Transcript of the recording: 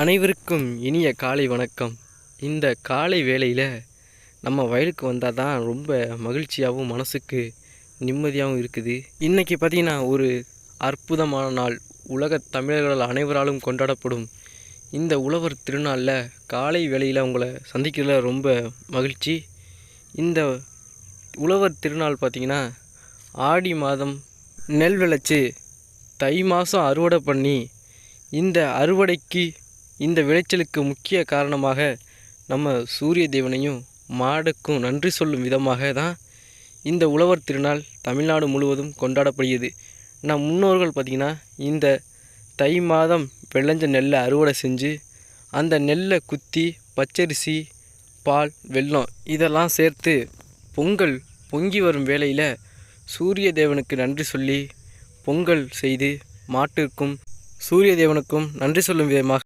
அனைவருக்கும் இனிய காலை வணக்கம். இந்த காலை வேளையில் நம்ம வயலுக்கு வந்தால் தான் ரொம்ப மகிழ்ச்சியாகவும் மனசுக்கு நிம்மதியாகவும் இருக்குது. இன்றைக்கி பார்த்திங்கன்னா ஒரு அற்புதமான நாள். உலக தமிழர்கள் அனைவராலும் கொண்டாடப்படும் இந்த உழவர் திருநாளில் காலை வேளையில் உங்களை சந்திக்கிறதுல ரொம்ப மகிழ்ச்சி. இந்த உழவர் திருநாள் பார்த்திங்கன்னா ஆடி மாதம் நெல் விளைச்சி தை மாதம் அறுவடை பண்ணி இந்த அறுவடைக்கு இந்த விளைச்சலுக்கு முக்கிய காரணமாக நம்ம சூரிய தேவனையும் மாடுக்கும் நன்றி சொல்லும் விதமாக தான் இந்த உழவர் திருநாள் தமிழ்நாடு முழுவதும் கொண்டாடப்படுகிறது. நம் முன்னோர்கள் பார்த்திங்கன்னா இந்த தை மாதம் விளைஞ்ச நெல்லை அறுவடை செஞ்சு அந்த நெல்லை குத்தி பச்சரிசி, பால், வெல்லம் இதெல்லாம் சேர்த்து பொங்கல் பொங்கி வரும் வேளையில் சூரிய தேவனுக்கு நன்றி சொல்லி பொங்கல் செய்து மாட்டிற்கும் சூரிய தேவனுக்கும் நன்றி சொல்லும் விதமாக